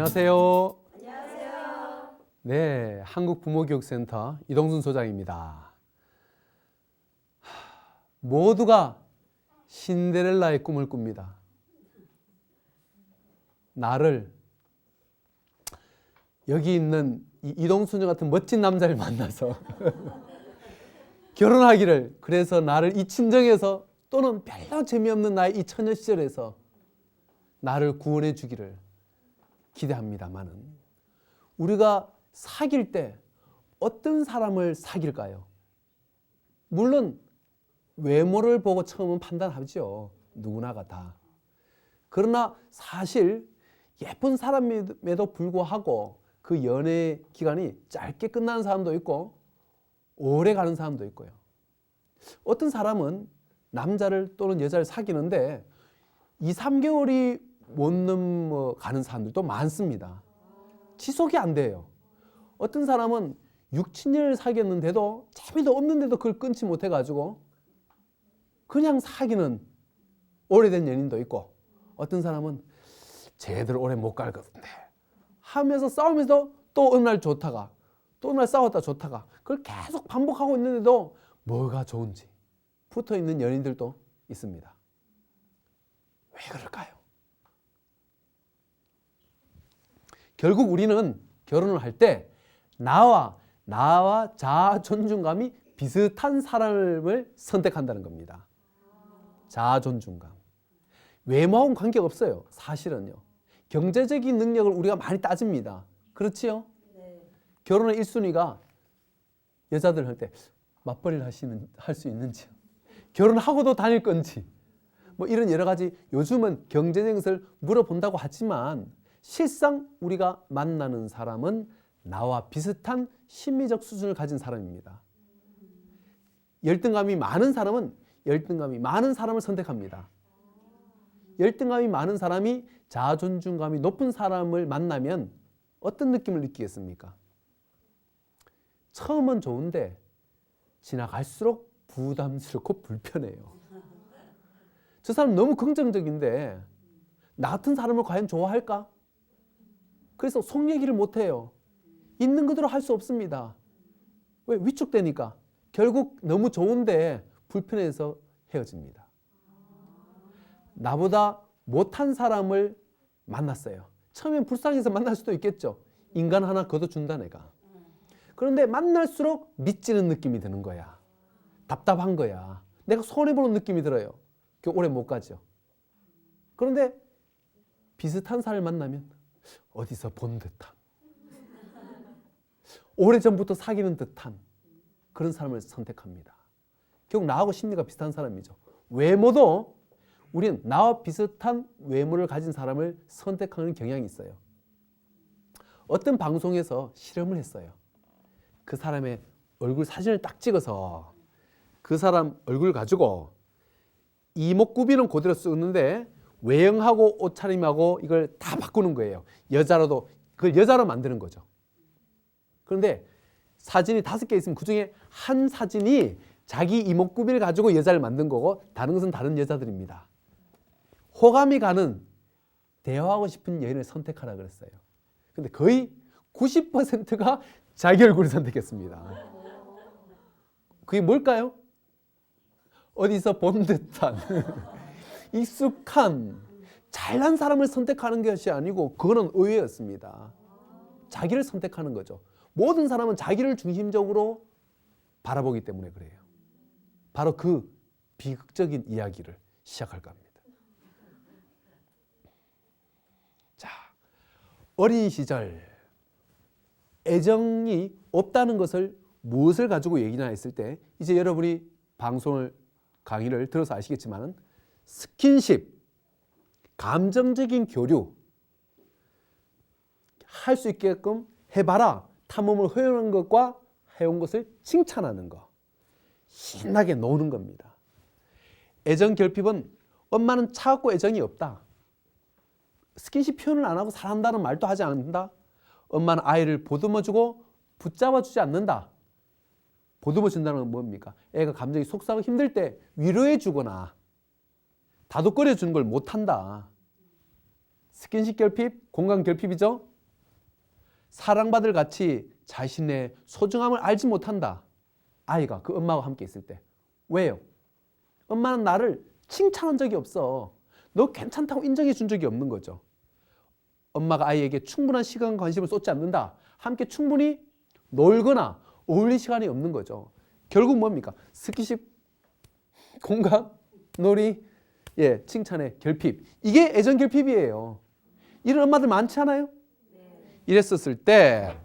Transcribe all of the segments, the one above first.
안녕하세요. 안녕하세요. 네, 한국부모교육센터 이동순 소장입니다. 모두가 신데렐라의 꿈을 꿉니다. 나를 여기 있는 이동순 같은 멋진 남자를 만나서 결혼하기를, 그래서 나를 이 친정에서 또는 별로 재미없는 나의 이 처녀 시절에서 나를 구원해 주기를 기대합니다만은, 우리가 사귈 때 어떤 사람을 사귈까요? 물론 외모를 보고 처음은 판단하죠. 누구나가 다. 그러나 사실 예쁜 사람임에도 불구하고 그 연애 기간이 짧게 끝나는 사람도 있고 오래 가는 사람도 있고요. 어떤 사람은 남자를 또는 여자를 사귀는데 2, 3개월이 못 넘어가는 사람들도 많습니다. 지속이 안 돼요. 어떤 사람은 6, 7년을 사귀었는데도 재미도 없는데도 그걸 끊지 못해가지고 그냥 사귀는 오래된 연인도 있고, 어떤 사람은 제대로 오래 못 갈 것 같은데 하면서 싸우면서 또 어느 날 좋다가 또 어느 날 싸웠다 좋다가 그걸 계속 반복하고 있는데도 뭐가 좋은지 붙어있는 연인들도 있습니다. 왜 그럴까요? 결국 우리는 결혼을 할 때 나와 자아 존중감이 비슷한 사람을 선택한다는 겁니다. 자아 존중감. 외모하고는 관계가 없어요. 사실은요. 경제적인 능력을 우리가 많이 따집니다. 그렇지요? 네. 결혼의 1순위가 여자들 할 때 맞벌이를 할 수 있는지, 결혼하고도 다닐 건지, 뭐 이런 여러 가지 요즘은 경제적인 것을 물어본다고 하지만 실상 우리가 만나는 사람은 나와 비슷한 심리적 수준을 가진 사람입니다. 열등감이 많은 사람은 열등감이 많은 사람을 선택합니다. 열등감이 많은 사람이 자아 존중감이 높은 사람을 만나면 어떤 느낌을 느끼겠습니까? 처음은 좋은데 지나갈수록 부담스럽고 불편해요. 저 사람 너무 긍정적인데 나 같은 사람을 과연 좋아할까? 그래서 속 얘기를 못해요. 있는 그대로 할 수 없습니다. 왜? 위축되니까. 결국 너무 좋은데 불편해서 헤어집니다. 나보다 못한 사람을 만났어요. 처음엔 불쌍해서 만날 수도 있겠죠. 인간 하나 걷어준다 내가. 그런데 만날수록 미치는 느낌이 드는 거야. 답답한 거야. 내가 손해보는 느낌이 들어요. 오래 못 가죠. 그런데 비슷한 사람을 만나면 어디서 본 듯한, 오래전부터 사귀는 듯한 그런 사람을 선택합니다. 결국 나하고 심리가 비슷한 사람이죠. 외모도 우리는 나와 비슷한 외모를 가진 사람을 선택하는 경향이 있어요. 어떤 방송에서 실험을 했어요. 그 사람의 얼굴 사진을 딱 찍어서 그 사람 얼굴 가지고 이목구비는 그대로 쓰는데 외형하고 옷차림하고 이걸 다 바꾸는 거예요. 여자로도 그걸 여자로 만드는 거죠. 그런데 사진이 5개 있으면 그중에 한 사진이 자기 이목구비를 가지고 여자를 만든 거고 다른 것은 다른 여자들입니다. 호감이 가는 대화하고 싶은 여인을 선택하라 그랬어요. 근데 거의 90%가 자기 얼굴을 선택했습니다. 그게 뭘까요? 어디서 본 듯한 익숙한 잘난 사람을 선택하는 것이 아니고 그거는 의외였습니다. 자기를 선택하는 거죠. 모든 사람은 자기를 중심적으로 바라보기 때문에 그래요. 바로 그 비극적인 이야기를 시작할까 합니다. 자, 어린 시절 애정이 없다는 것을 무엇을 가지고 얘기나 했을 때, 이제 여러분이 방송을 강의를 들어서 아시겠지만 스킨십, 감정적인 교류 할 수 있게끔 해봐라. 탐험을 허용한 것과 해온 것을 칭찬하는 것, 신나게 노는 겁니다. 애정 결핍은 엄마는 차갑고 애정이 없다. 스킨십 표현을 안 하고 사랑한다는 말도 하지 않는다. 엄마는 아이를 보듬어주고 붙잡아주지 않는다. 보듬어준다는 건 뭡니까? 애가 감정이 속상하고 힘들 때 위로해주거나 다독거려주는 걸 못한다. 스킨십 결핍, 공감 결핍이죠. 사랑받을 가치, 자신의 소중함을 알지 못한다. 아이가 그 엄마와 함께 있을 때. 왜요? 엄마는 나를 칭찬한 적이 없어. 너 괜찮다고 인정해 준 적이 없는 거죠. 엄마가 아이에게 충분한 시간, 관심을 쏟지 않는다. 함께 충분히 놀거나 어울릴 시간이 없는 거죠. 결국 뭡니까? 스킨십, 공감, 놀이, 칭찬의 결핍. 이게 애정 결핍이에요. 이런 엄마들 많지 않아요? 이랬었을 때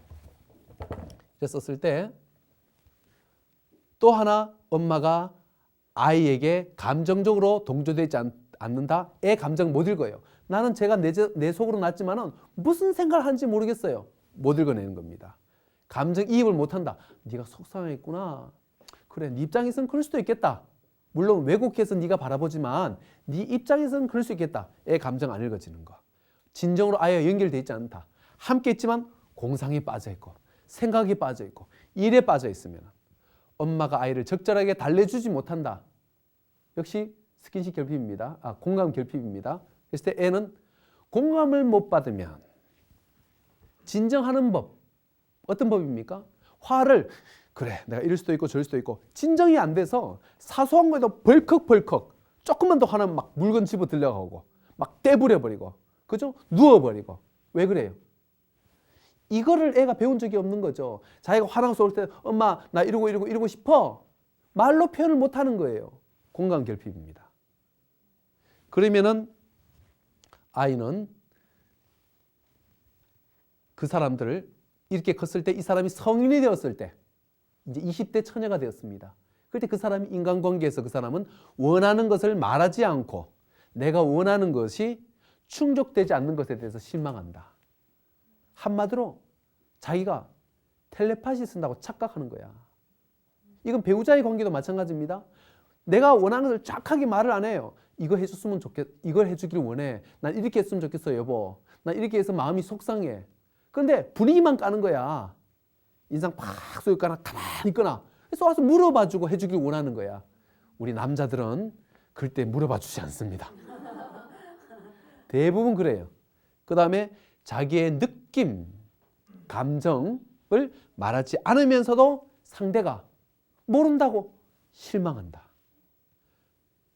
또 하나 엄마가 아이에게 감정적으로 동조되지 않는다. 애 감정 못 읽어요. 나는 제가 내 속으로 났지만은 무슨 생각을 하는지 모르겠어요. 못 읽어내는 겁니다. 감정 이입을 못한다. 네가 속상했구나. 그래, 네 입장에서는 그럴 수도 있겠다. 물론 왜곡해서 네가 바라보지만 네 입장에서는 그럴 수 있겠다. 애 감정 안 읽어지는 거. 진정으로 아이와 연결되어 있지 않다. 함께 있지만 공상에 빠져 있고 생각에 빠져 있고 일에 빠져 있으면 엄마가 아이를 적절하게 달래주지 못한다. 역시 스킨십 결핍입니다. 공감 결핍입니다. 그랬을 때 애는 공감을 못 받으면 진정하는 법. 어떤 법입니까? 화를 그래 내가 이럴 수도 있고 저럴 수도 있고 진정이 안 돼서 사소한 거에도 벌컥벌컥 조금만 더 화나면 막 물건 집어 들려가고 막 떼부려버리고 그죠? 누워버리고. 왜 그래요? 이거를 애가 배운 적이 없는 거죠. 자기가 화나서 올 때 엄마 나 이러고 싶어. 말로 표현을 못하는 거예요. 공감 결핍입니다. 그러면은 아이는 그 사람들을 이렇게 컸을 때 이 사람이 성인이 되었을 때 이제 20대 처녀가 되었습니다. 그때 그 사람이 인간관계에서 그 사람은 원하는 것을 말하지 않고 내가 원하는 것이 충족되지 않는 것에 대해서 실망한다. 한마디로 자기가 텔레파시 쓴다고 착각하는 거야. 이건 배우자의 관계도 마찬가지입니다. 내가 원하는 것을 정확하게 말을 안 해요. 이거 해줬으면 이걸 해주길 원해. 난 이렇게 했으면 좋겠어 여보. 난 이렇게 해서 마음이 속상해. 그런데 분위기만 까는 거야. 인상 팍 쏘니까 가만히 있거나 그래서 와서 물어봐주고 해주길 원하는 거야. 우리 남자들은 그럴 때 물어봐 주지 않습니다. 대부분 그래요. 그 다음에 자기의 느낌, 감정을 말하지 않으면서도 상대가 모른다고 실망한다.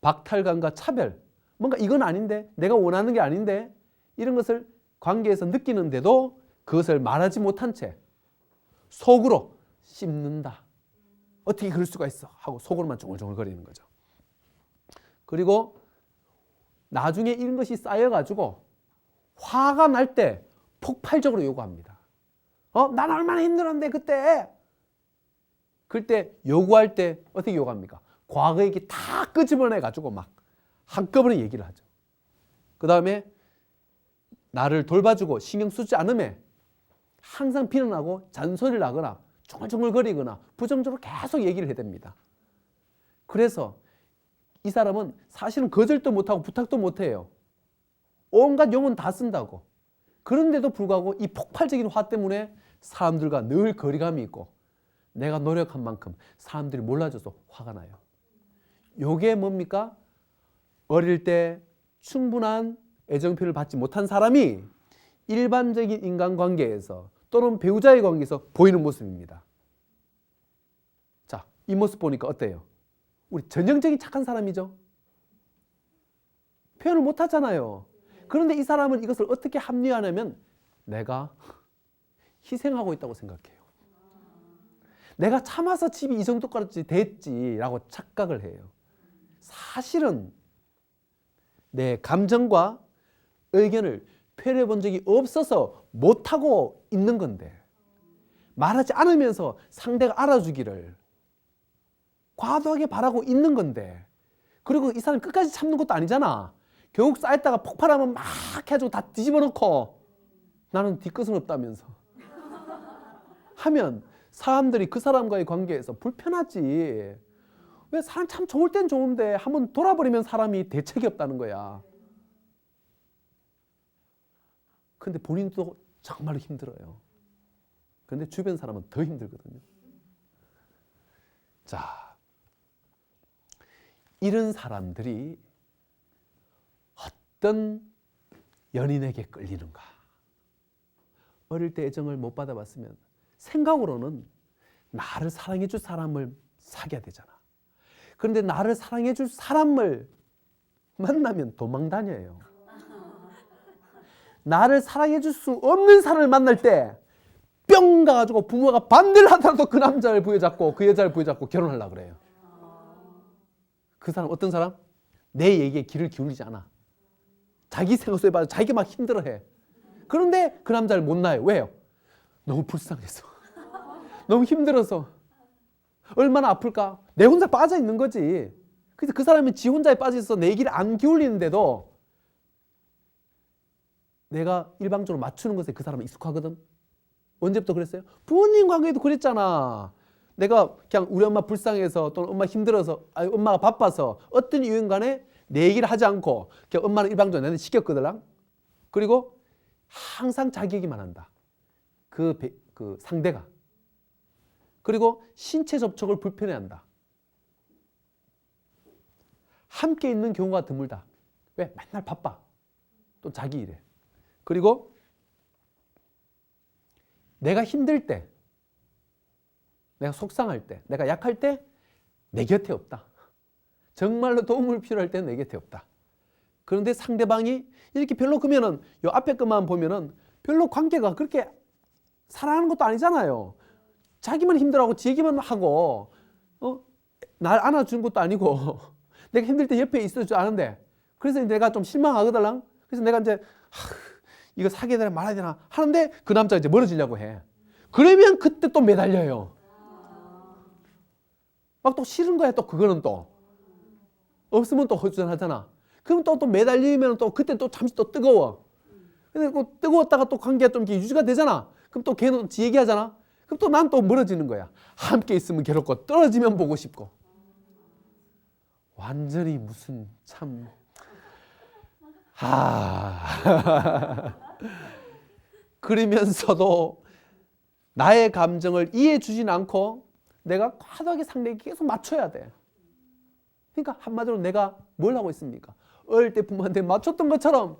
박탈감과 차별, 뭔가 이건 아닌데, 내가 원하는 게 아닌데 이런 것을 관계에서 느끼는데도 그것을 말하지 못한 채 속으로 씹는다. 어떻게 그럴 수가 있어? 하고 속으로만 중얼중얼거리는 거죠. 그리고 나중에 이런 것이 쌓여가지고 화가 날 때 폭발적으로 요구합니다. 난 얼마나 힘들었는데 그때. 그때 요구할 때 어떻게 요구합니까? 과거 얘기 다 끄집어내가지고 막 한꺼번에 얘기를 하죠. 그 다음에 나를 돌봐주고 신경 쓰지 않음에 항상 비난하고 잔소리를 하거나 중얼중얼거리거나 부정적으로 계속 얘기를 해댑니다. 그래서 이 사람은 사실은 거절도 못하고 부탁도 못해요. 온갖 용은 다 쓴다고. 그런데도 불구하고 이 폭발적인 화 때문에 사람들과 늘 거리감이 있고 내가 노력한 만큼 사람들이 몰라줘서 화가 나요. 요게 뭡니까? 어릴 때 충분한 애정 표현을 받지 못한 사람이 일반적인 인간관계에서 또는 배우자의 관계에서 보이는 모습입니다. 자, 이 모습 보니까 어때요? 우리 전형적인 착한 사람이죠? 표현을 못 하잖아요. 그런데 이 사람은 이것을 어떻게 합리화하냐면 내가 희생하고 있다고 생각해요. 내가 참아서 집이 이 정도까지 됐지라고 착각을 해요. 사실은 내 감정과 의견을 표현해 본 적이 없어서 못하고 있는 건데 말하지 않으면서 상대가 알아주기를 과도하게 바라고 있는 건데 그리고 이 사람이 끝까지 참는 것도 아니잖아. 결국 쌓였다가 폭발하면 막 해가지고 다 뒤집어 놓고 나는 뒤끝은 없다면서 하면 사람들이 그 사람과의 관계에서 불편하지. 왜 사람 참 좋을 땐 좋은데 한번 돌아버리면 사람이 대책이 없다는 거야. 근데 본인도 정말로 힘들어요. 근데 주변 사람은 더 힘들거든요. 자, 이런 사람들이 어떤 연인에게 끌리는가? 어릴 때 애정을 못 받아봤으면 생각으로는 나를 사랑해 줄 사람을 사귀어야 되잖아. 그런데 나를 사랑해 줄 사람을 만나면 도망 다녀요. 나를 사랑해 줄 수 없는 사람을 만날 때 뿅 가가지고 부모가 반대를 하더라도 그 남자를 부여잡고 그 여자를 부여잡고 결혼하려고 그래요. 그 사람 어떤 사람? 내 얘기에 귀를 기울이지 않아. 자기 생각 속에 빠져 자기가 막 힘들어해. 그런데 그 남자를 못 놔요. 왜요? 너무 불쌍해서. 너무 힘들어서. 얼마나 아플까? 내 혼자 빠져 있는 거지. 그래서 그 사람이 지 혼자에 빠져 있어서 내 얘기를 안 기울이는데도 내가 일방적으로 맞추는 것에 그 사람은 익숙하거든. 언제부터 그랬어요? 부모님 관계에도 그랬잖아. 내가 그냥 우리 엄마 불쌍해서 또는 엄마 힘들어서 아니 엄마가 바빠서 어떤 이유인 간에 내 얘기를 하지 않고 그냥 엄마는 일방적으로 나한테 시켰거든. 그리고 항상 자기 얘기만 한다. 그 상대가. 그리고 신체 접촉을 불편해한다. 함께 있는 경우가 드물다. 왜? 맨날 바빠. 또 자기 일에. 그리고 내가 힘들 때, 내가 속상할 때, 내가 약할 때 내 곁에 없다. 정말로 도움을 필요할 때는 내 곁에 없다. 그런데 상대방이 이렇게 별로 그러면은 요 앞에 것만 보면은 별로 관계가 그렇게 사랑하는 것도 아니잖아요. 자기만 힘들어하고 지 얘기만 하고 날 안아주는 것도 아니고 내가 힘들 때 옆에 있어주지 않은데 그래서 내가 좀 실망하거든. 그래서 내가 이제 이거 사귀어야 되나 말아야 되나 하는데 그 남자가 이제 멀어지려고 해. 그러면 그때 또 매달려요. 막 또 싫은 거야. 또 그거는 또 없으면 또 허전하잖아. 그럼 또 매달리면 또 그때 또 잠시 또 뜨거워. 근데 그 뜨거웠다가 또 관계가 좀 유지가 되잖아. 그럼 또 걔는 지 얘기하잖아. 그럼 또 난 또 멀어지는 거야. 함께 있으면 괴롭고 떨어지면 보고 싶고. 완전히 무슨 참 그러면서도 나의 감정을 이해해 주진 않고 내가 과도하게 상대에게 계속 맞춰야 돼. 그러니까 한마디로 내가 뭘 하고 있습니까? 어릴 때 부모한테 맞췄던 것처럼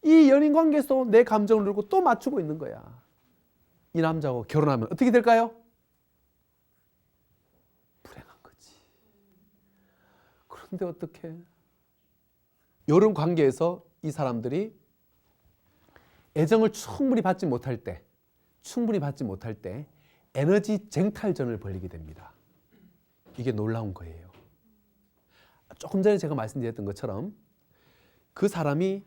이 연인 관계에서 내 감정을 누르고 또 맞추고 있는 거야. 이 남자하고 결혼하면 어떻게 될까요? 불행한 거지. 그런데 어떻게? 이런 관계에서 이 사람들이 애정을 충분히 받지 못할 때 에너지 쟁탈전을 벌이게 됩니다. 이게 놀라운 거예요. 조금 전에 제가 말씀드렸던 것처럼 그 사람이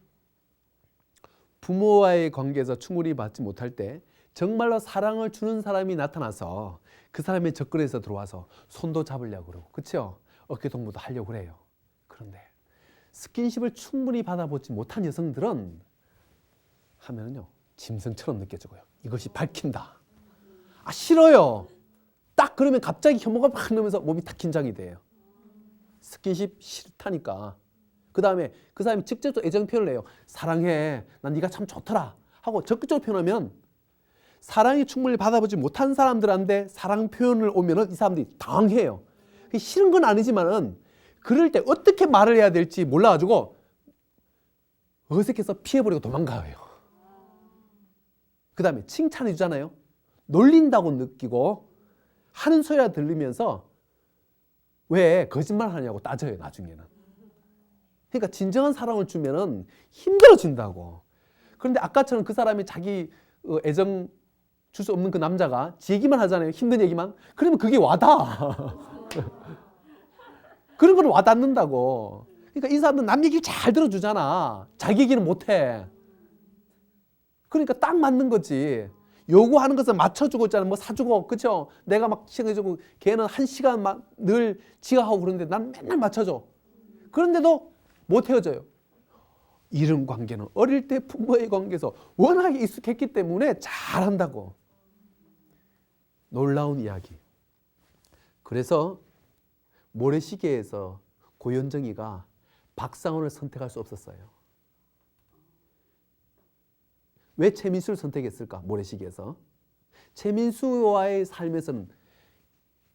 부모와의 관계에서 충분히 받지 못할 때 정말로 사랑을 주는 사람이 나타나서 그 사람의 접근에서 들어와서 손도 잡으려고 그러고 그렇죠? 어깨 동무도 하려고 그래요. 그런데 스킨십을 충분히 받아보지 못한 여성들은 하면은요 짐승처럼 느껴지고요. 이것이 밝힌다. 싫어요. 딱 그러면 갑자기 혐오가 막 나면서 몸이 딱 긴장이 돼요. 스킨십 싫다니까. 그 다음에 그 사람이 직접적으로 애정 표현을 해요. 사랑해. 난 네가 참 좋더라. 하고 적극적으로 표현하면 사랑이 충분히 받아보지 못한 사람들한테 사랑 표현을 오면은 이 사람들이 당해요. 싫은 건 아니지만은 그럴 때 어떻게 말을 해야 될지 몰라가지고 어색해서 피해버리고 도망가요. 그 다음에 칭찬해 주잖아요. 놀린다고 느끼고 하는 소리가 들리면서 왜 거짓말 하냐고 따져요. 나중에는. 그러니까 진정한 사랑을 주면은 힘들어진다고. 그런데 아까처럼 그 사람이 자기 애정 줄 수 없는 그 남자가 지 얘기만 하잖아요. 힘든 얘기만. 그러면 그게 와닿아. 그런 건 와닿는다고. 그러니까 이 사람은 남 얘기를 잘 들어주잖아. 자기 얘기는 못해. 그러니까 딱 맞는 거지. 요구하는 것을 맞춰주고 있잖아. 뭐 사주고, 그쵸? 내가 막 시간해주고, 걔는 1시간 막 늘 지가 하고 그러는데 난 맨날 맞춰줘. 그런데도 못 헤어져요. 이런 관계는 어릴 때 부모의 관계에서 워낙에 익숙했기 때문에 잘한다고. 놀라운 이야기. 그래서 모래시계에서 고현정이가 박상원을 선택할 수 없었어요. 왜 최민수를 선택했을까? 모래시계에서. 최민수와의 삶에서는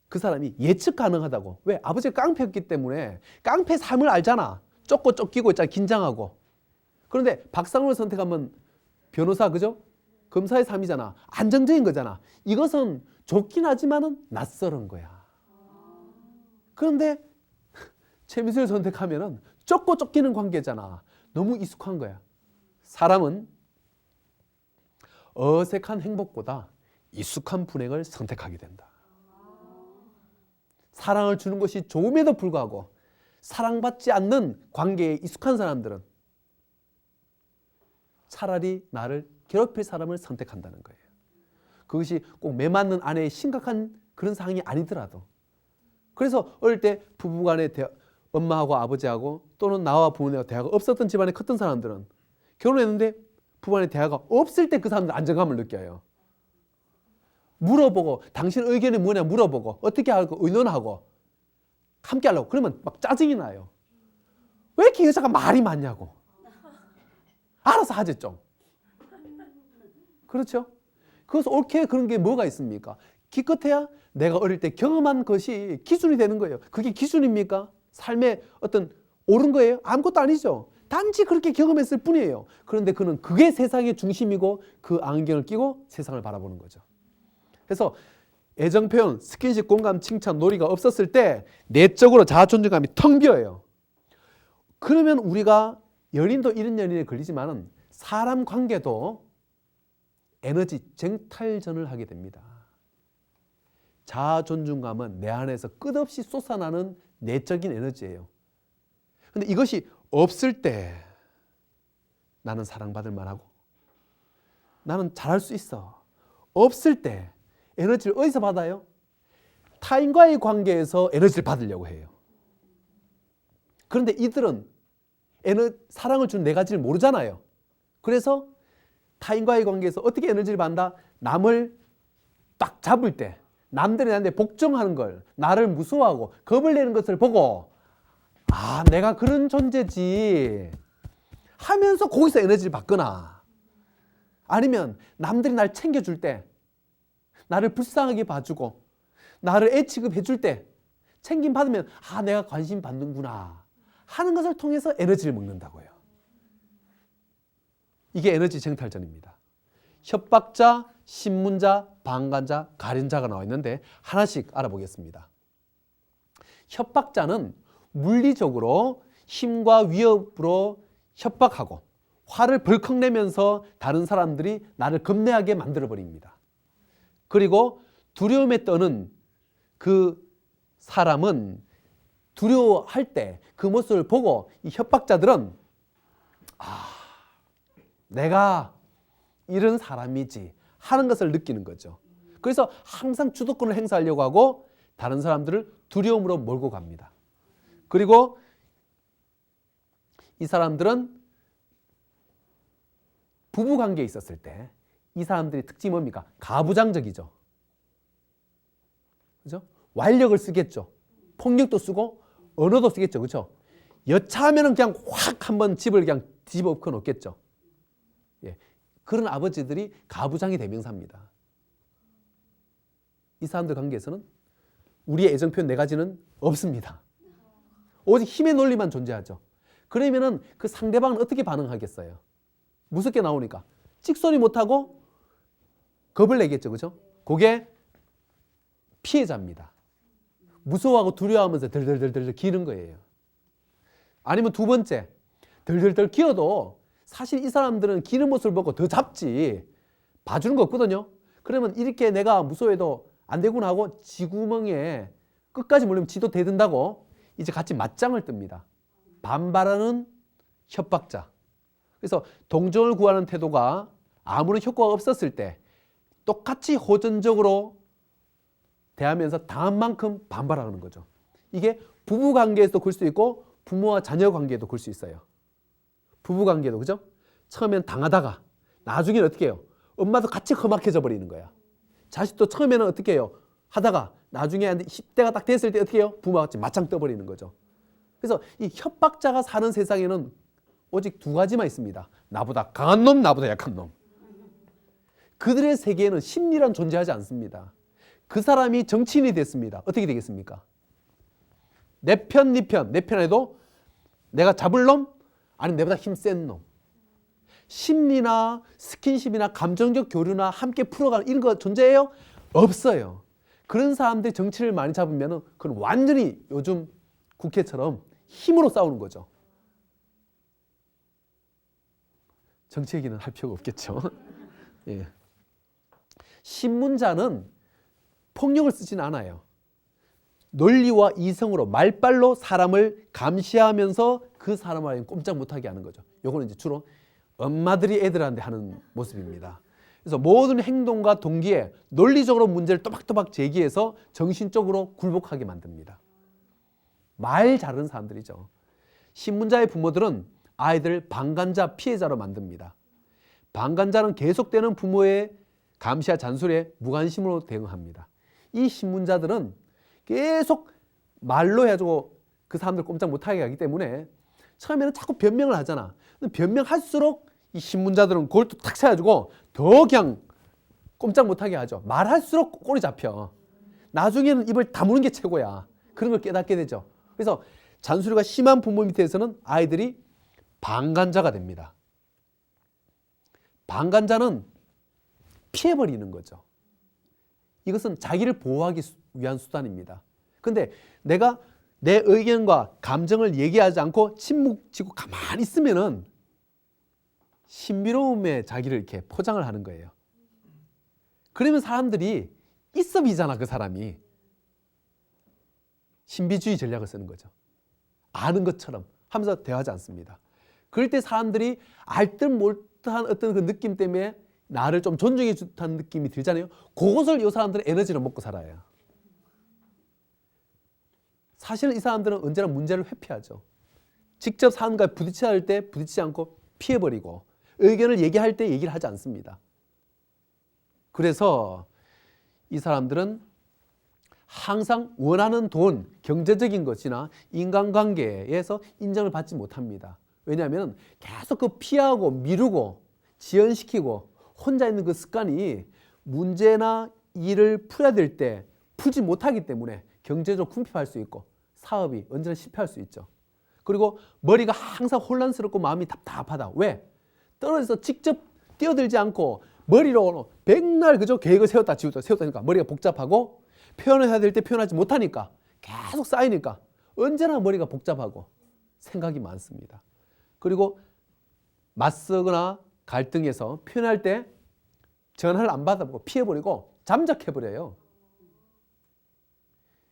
그 사람이 예측 가능하다고. 왜? 아버지가 깡패였기 때문에 깡패 삶을 알잖아. 쫓고 쫓기고 있잖아. 긴장하고. 그런데 박상원을 선택하면 변호사, 그죠? 검사의 삶이잖아. 안정적인 거잖아. 이것은 좋긴 하지만은 낯설은 거야. 그런데 최민수를 선택하면은 쫓고 쫓기는 관계잖아. 너무 익숙한 거야. 사람은 어색한 행복보다 익숙한 불행을 선택하게 된다. 사랑을 주는 것이 좋음에도 불구하고 사랑받지 않는 관계에 익숙한 사람들은 차라리 나를 괴롭힐 사람을 선택한다는 거예요. 그것이 꼭 매맞는 아내의 심각한 그런 상황이 아니더라도. 그래서 어릴 때 부부간에 엄마하고 아버지하고 또는 나와 부모님과 대화가 없었던 집안에 컸던 사람들은 결혼했는데 부부간에 대화가 없을 때 그 사람들 안정감을 느껴요. 물어보고 당신 의견이 뭐냐 물어보고 어떻게 하고 의논하고 함께 하려고 그러면 막 짜증이 나요. 왜 이렇게 여자가 말이 많냐고. 알아서 하지 좀. 그렇죠? 그래서 옳게 그런 게 뭐가 있습니까? 기껏해야 내가 어릴 때 경험한 것이 기준이 되는 거예요. 그게 기준입니까? 삶의 어떤 옳은 거예요? 아무것도 아니죠. 단지 그렇게 경험했을 뿐이에요. 그런데 그는 그게 세상의 중심이고 그 안경을 끼고 세상을 바라보는 거죠. 그래서 애정 표현, 스킨십, 공감, 칭찬, 놀이가 없었을 때 내적으로 자아 존중감이 텅 비어요. 그러면 우리가 연인도 이런 연인에 걸리지만은 사람 관계도 에너지 쟁탈전을 하게 됩니다. 자아 존중감은 내 안에서 끝없이 솟아나는 내적인 에너지예요. 근데 이것이 없을 때 나는 사랑받을 만하고 나는 잘할 수 있어. 없을 때 에너지를 어디서 받아요? 타인과의 관계에서 에너지를 받으려고 해요. 그런데 이들은 사랑을 준 네 가지를 모르잖아요. 그래서 타인과의 관계에서 어떻게 에너지를 받는다? 남을 딱 잡을 때 남들이 나한테 복종하는 걸 나를 무서워하고 겁을 내는 것을 보고 아 내가 그런 존재지 하면서 거기서 에너지를 받거나 아니면 남들이 날 챙겨줄 때 나를 불쌍하게 봐주고 나를 애 취급해줄 때 챙김 받으면 아 내가 관심 받는구나 하는 것을 통해서 에너지를 먹는다고요. 이게 에너지 쟁탈전입니다. 협박자, 신문자, 방관자, 가련자가 나와 있는데 하나씩 알아보겠습니다. 협박자는 물리적으로 힘과 위협으로 협박하고 화를 벌컥 내면서 다른 사람들이 나를 겁내하게 만들어버립니다. 그리고 두려움에 떠는 그 사람은 두려워할 때 그 모습을 보고 이 협박자들은 내가 이런 사람이지 하는 것을 느끼는 거죠. 그래서 항상 주도권을 행사하려고 하고 다른 사람들을 두려움으로 몰고 갑니다. 그리고 이 사람들은 부부관계에 있었을 때 이 사람들의 특징이 뭡니까? 가부장적이죠. 그죠? 완력을 쓰겠죠. 폭력도 쓰고 언어도 쓰겠죠. 그렇죠? 여차하면 그냥 확 한번 집을 그냥 뒤집어 엎어 놓겠죠. 예. 그런 아버지들이 가부장의 대명사입니다. 이 사람들 관계에서는 우리의 애정 표현 네 가지는 없습니다. 오직 힘의 논리만 존재하죠. 그러면은 그 상대방은 어떻게 반응하겠어요? 무섭게 나오니까 찍소리 못하고 겁을 내겠죠. 그죠? 그게 피해자입니다. 무서워하고 두려워하면서 덜덜덜덜 기는 거예요. 아니면 두 번째, 덜덜덜 기어도 사실 이 사람들은 기는 모습을 보고 더 잡지 봐주는 거 없거든요. 그러면 이렇게 내가 무서워해도 안 되구나 하고 쥐구멍에 끝까지 몰리면 지도 대든다고 이제 같이 맞짱을 뜹니다. 반발하는 협박자. 그래서 동정을 구하는 태도가 아무런 효과가 없었을 때 똑같이 호전적으로 대하면서 당한 만큼 반발하는 거죠. 이게 부부관계에서도 그럴 수 있고 부모와 자녀 관계에도 그럴 수 있어요. 부부관계도 그죠? 처음엔 당하다가 나중에는 어떻게 해요? 엄마도 같이 험악해져 버리는 거야. 자식도 처음에는 어떻게 해요? 하다가 나중에 10대가 딱 됐을 때 어떻게 해요? 부모와 같이 맞짱 떠버리는 거죠. 그래서 이 협박자가 사는 세상에는 오직 두 가지만 있습니다. 나보다 강한 놈, 나보다 약한 놈. 그들의 세계에는 심리란 존재하지 않습니다. 그 사람이 정치인이 됐습니다. 어떻게 되겠습니까? 내 편, 네 편. 내 편에도 내가 잡을 놈, 아니면 내보다 힘센 놈. 심리나 스킨십이나 감정적 교류나 함께 풀어가는 이런 거 존재해요? 없어요. 그런 사람들이 정치를 많이 잡으면 그건 완전히 요즘 국회처럼 힘으로 싸우는 거죠. 정치 얘기는 할 필요가 없겠죠. 예. 신문자는 폭력을 쓰진 않아요. 논리와 이성으로 말빨로 사람을 감시하면서 그 사람을 꼼짝 못하게 하는 거죠. 요거는 이제 주로 엄마들이 애들한테 하는 모습입니다. 그래서 모든 행동과 동기에 논리적으로 문제를 또박또박 제기해서 정신적으로 굴복하게 만듭니다. 말 잘하는 사람들이죠. 신문자의 부모들은 아이들을 방관자, 피해자로 만듭니다. 방관자는 계속되는 부모의 감시와 잔소리에 무관심으로 대응합니다. 이 신문자들은 계속 말로 해가지고 그 사람들 꼼짝 못하게 하기 때문에 처음에는 자꾸 변명을 하잖아. 근데 변명할수록 이 신문자들은 그걸 또 탁 세가지고 더 그냥 꼼짝 못하게 하죠. 말할수록 꼬리 잡혀. 나중에는 입을 다무는 게 최고야. 그런 걸 깨닫게 되죠. 그래서 잔소리가 심한 부모 밑에서는 아이들이 방관자가 됩니다. 방관자는 피해버리는 거죠. 이것은 자기를 보호하기 위한 수단입니다. 근데 내가 내 의견과 감정을 얘기하지 않고 침묵지고 가만히 있으면은 신비로움에 자기를 이렇게 포장을 하는 거예요. 그러면 사람들이 있어비잖아, 그 사람이. 신비주의 전략을 쓰는 거죠. 아는 것처럼 하면서 대화하지 않습니다. 그럴 때 사람들이 알 듯 못한 어떤 그 느낌 때문에 나를 좀 존중해 주다는 느낌이 들잖아요. 그것을 이 사람들은 에너지로 먹고 살아요. 사실은 이 사람들은 언제나 문제를 회피하죠. 직접 사람과 부딪혀야 할 때 부딪히지 않고 피해버리고 의견을 얘기할 때 얘기를 하지 않습니다. 그래서 이 사람들은 항상 원하는 돈, 경제적인 것이나 인간관계에서 인정을 받지 못합니다. 왜냐하면 계속 그 피하고 미루고 지연시키고 혼자 있는 그 습관이 문제나 일을 풀어야 될 때 풀지 못하기 때문에 경제적으로 궁핍할 수 있고 사업이 언제나 실패할 수 있죠. 그리고 머리가 항상 혼란스럽고 마음이 답답하다. 왜? 떨어져서 직접 뛰어들지 않고 머리로 백날 그저 계획을 세웠다 지웠다 세웠다니까 머리가 복잡하고 표현을 해야 될 때 표현하지 못하니까 계속 쌓이니까 언제나 머리가 복잡하고 생각이 많습니다. 그리고 맞서거나 갈등해서 표현할 때 전화를 안 받아보고 피해버리고 잠적해버려요.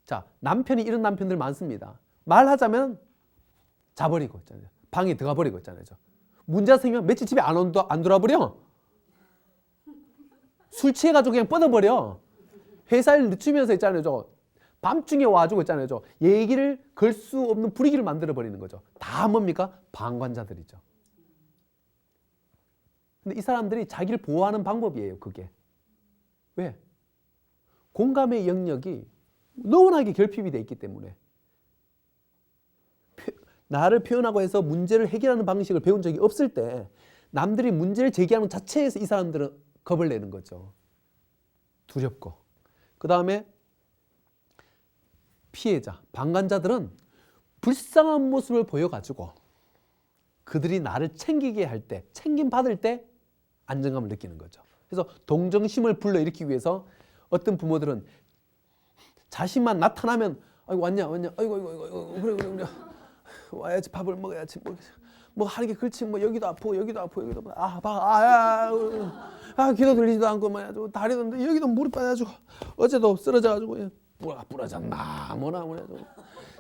자, 남편이 이런 남편들 많습니다. 말하자면 자버리고 있잖아요. 방에 들어가 버리고 있잖아요. 문제가 생기면 며칠 집에 안 돌아버려. 술 취해가지고 그냥 뻗어버려. 회사를 늦추면서 있잖아요. 밤중에 와가지고 있잖아요. 얘기를 걸 수 없는 분위기를 만들어버리는 거죠. 다 뭡니까? 방관자들이죠. 근데 이 사람들이 자기를 보호하는 방법이에요. 그게. 왜? 공감의 영역이 너무나게 결핍이 돼 있기 때문에 나를 표현하고 해서 문제를 해결하는 방식을 배운 적이 없을 때 남들이 문제를 제기하는 자체에서 이 사람들은 겁을 내는 거죠. 두렵고. 그 다음에 피해자, 방관자들은 불쌍한 모습을 보여가지고 그들이 나를 챙기게 할 때, 챙김받을 때 안정감을 느끼는 거죠. 그래서 동정심을 불러일으키기 위해서 어떤 부모들은 자신만 나타나면 아이고 왔냐 아이고 그래 와야지 밥을 먹어야지 뭐 하는 게 그렇지 뭐 여기도 아프고 여기도 아프고 여기도 기도 들리지도 않고 뭐야 다리도 여기도 무릎 빠져가지고 어제도 쓰러져가지고 부러졌나 뭐나